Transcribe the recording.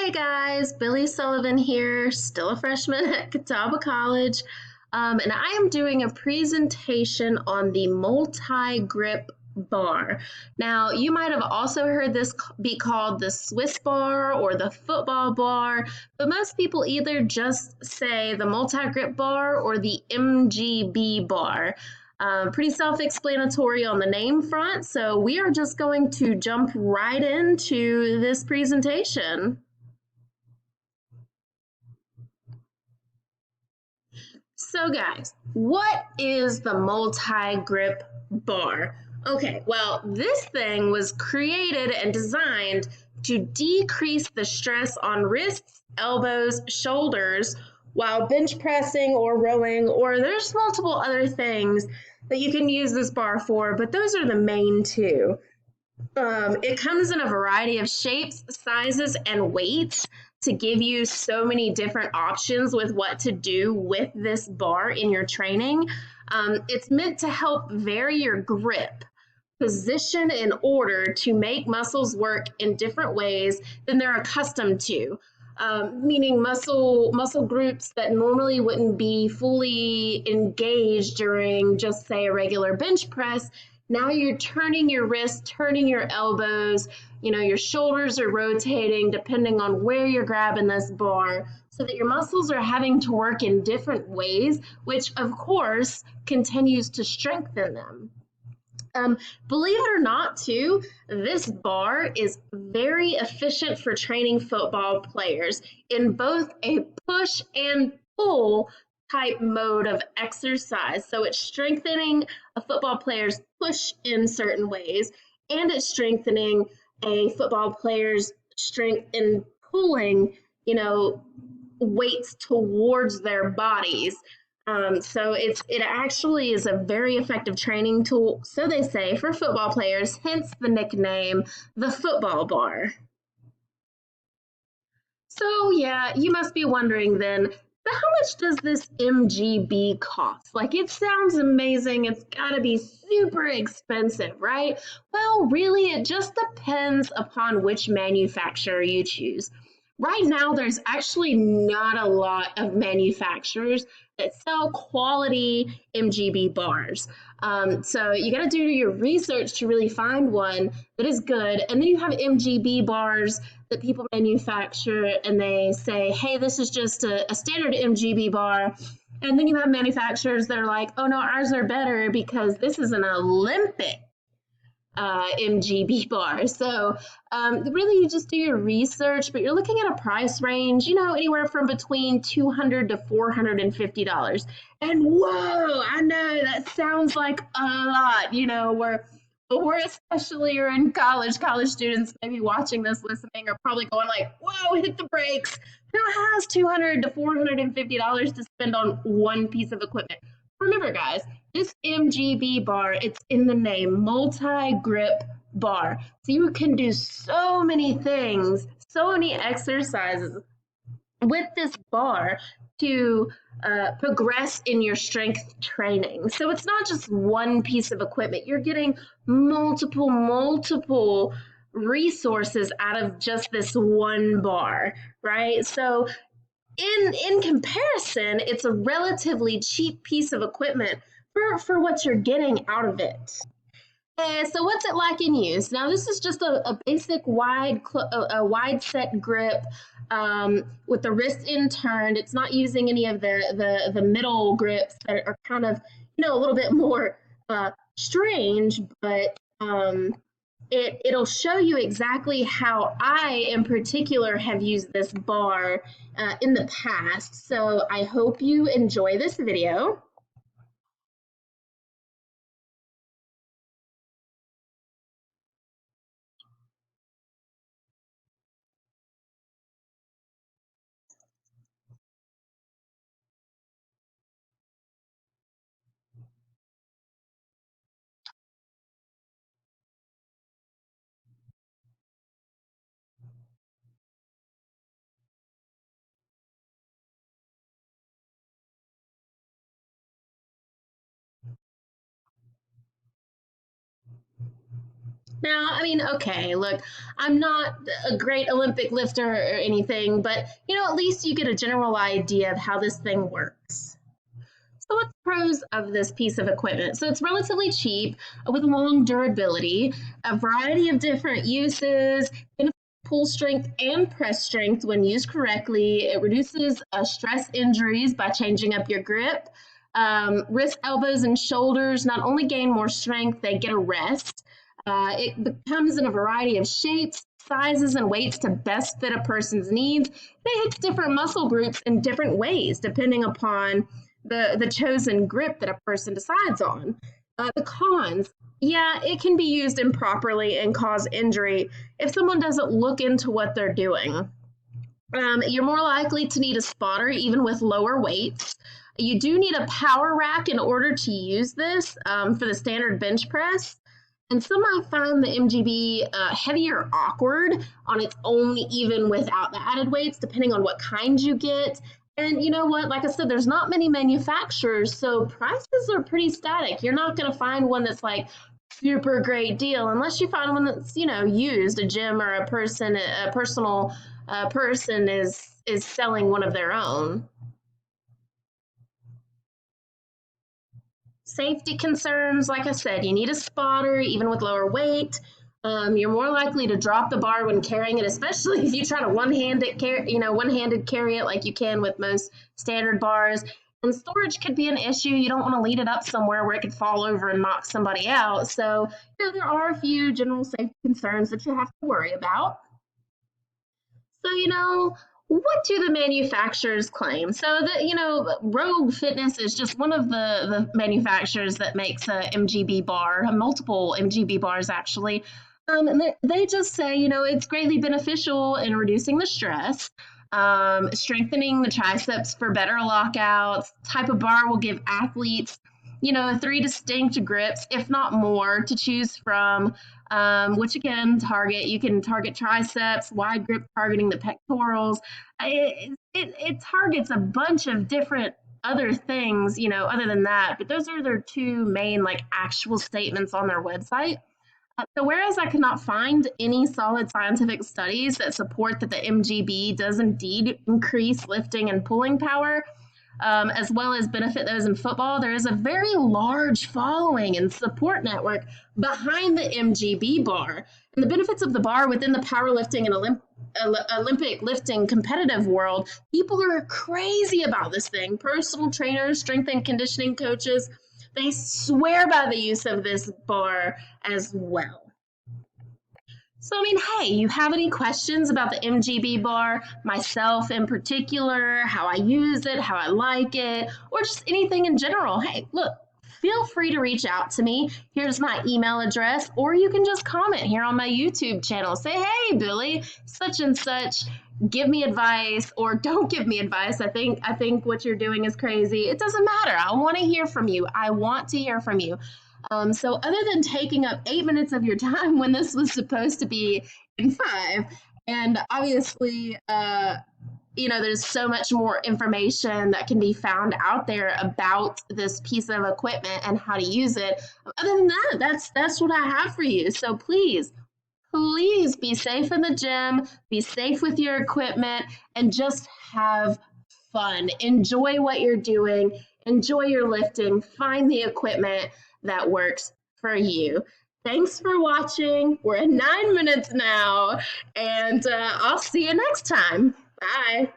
Hey guys, Billy Sullivan here, still a freshman at Catawba College, and I am doing a presentation on the multi-grip bar. Now, you might have also heard this be called the Swiss bar or the football bar, but most people either just say the multi-grip bar or the MGB bar. Pretty self-explanatory on the name front, so we are just going to jump right into this presentation. So, guys, what is the multi grip bar? Okay, well, this thing was created and designed to decrease the stress on wrists, elbows, shoulders while bench pressing or rowing, or there's multiple other things that you can use this bar for, but those are the main two. It comes in a variety of shapes, sizes, and weights to give you so many different options with what to do with this bar in your training. It's meant to help vary your grip, position, in order to make muscles work in different ways than they're accustomed to. Meaning muscle groups that normally wouldn't be fully engaged during just say a regular bench press. Now you're turning your wrists, turning your elbows, your shoulders are rotating depending on where you're grabbing this bar so that your muscles are having to work in different ways, which of course continues to strengthen them. Believe it or not, too, this bar is very efficient for training football players in both a push and pull type mode of exercise. So it's strengthening a football player's push in certain ways, and it's strengthening a football player's strength in pulling, you know, weights towards their bodies. So it actually is a very effective training tool, so they say, for football players, hence the nickname the football bar. So yeah, you must be wondering then, but how much does this MGB cost? Like, it sounds amazing, it's gotta be super expensive, right? Well, really, it just depends upon which manufacturer you choose. Right now, there's actually not a lot of manufacturers that sell quality MGB bars. So you got to do your research to really find one that is good. And then you have MGB bars that people manufacture and they say, hey, this is just a standard MGB bar. And then you have manufacturers that are like, oh no, ours are better because this is an Olympic Mgb bar. So really, you just do your research, but you're looking at a price range, anywhere from between $200 to $450. And whoa, I know that sounds like a lot. We're especially are in college. College students maybe watching this, listening, are probably going like, "Whoa, hit the brakes! Who has $200 to $450 to spend on one piece of equipment?" Remember, guys, this MGB bar, it's in the name, multi-grip bar. So you can do so many things, so many exercises with this bar to progress in your strength training. So it's not just one piece of equipment. You're getting multiple resources out of just this one bar, right? So in comparison, it's a relatively cheap piece of equipment for what you're getting out of it. So what's it like in use? Now this is just a basic wide set grip with the wrist in turned. It's not using any of the middle grips that are kind of a little bit more strange, but it'll show you exactly how I in particular have used this bar in the past. So I hope you enjoy this video. Now, I mean, okay, look, I'm not a great Olympic lifter or anything, but at least you get a general idea of how this thing works. So, what's the pros of this piece of equipment? So, it's relatively cheap with long durability, a variety of different uses, pull strength and press strength when used correctly. It reduces stress injuries by changing up your grip. Wrist, elbows, and shoulders not only gain more strength, they get a rest. It comes in a variety of shapes, sizes, and weights to best fit a person's needs. It hits different muscle groups in different ways depending upon the chosen grip that a person decides on. The cons, yeah, it can be used improperly and cause injury if someone doesn't look into what they're doing. You're more likely to need a spotter even with lower weights. You do need a power rack in order to use this for the standard bench press. And some might find the MGB heavy or awkward on its own, even without the added weights, depending on what kind you get. And you know what? Like I said, there's not many manufacturers, so prices are pretty static. You're not going to find one that's like super great deal unless you find one that's used. A gym or a personal person is selling one of their own. Safety concerns, like I said, you need a spotter even with lower weight. You're more likely to drop the bar when carrying it, especially if you try to one-handed carry it like you can with most standard bars. And storage could be an issue. You don't want to lead it up somewhere where it could fall over and knock somebody out. So, there are a few general safety concerns that you have to worry about. So, what do the manufacturers claim? So, Rogue Fitness is just one of the manufacturers that makes a MGB bar, multiple MGB bars actually. And they just say, it's greatly beneficial in reducing the stress, strengthening the triceps for better lockouts. Type of bar will give athletes, three distinct grips, if not more, to choose from. Which again, you can target triceps, wide grip targeting the pectorals. It targets a bunch of different other things, other than that. But those are their two main, like, actual statements on their website. So whereas I could not find any solid scientific studies that support that the MGB does indeed increase lifting and pulling power, as well as benefit those in football, there is a very large following and support network behind the MGB bar. And the benefits of the bar within the powerlifting and Olympic lifting competitive world, people are crazy about this thing. Personal trainers, strength and conditioning coaches, they swear by the use of this bar as well. So, I mean, hey, you have any questions about the MGB bar, myself in particular, how I use it, how I like it, or just anything in general? Hey, look, feel free to reach out to me. Here's my email address, or you can just comment here on my YouTube channel. Say, hey, Billy, such and such, give me advice or don't give me advice. I think what you're doing is crazy. It doesn't matter. I want to hear from you. I want to hear from you. So other than taking up 8 minutes of your time when this was supposed to be in 5, and obviously, there's so much more information that can be found out there about this piece of equipment and how to use it. Other than that, that's what I have for you. So please be safe in the gym, be safe with your equipment, and just have fun. Enjoy what you're doing, enjoy your lifting, find the equipment that works for you. Thanks for watching. We're at 9 minutes now, and I'll see you next time. Bye.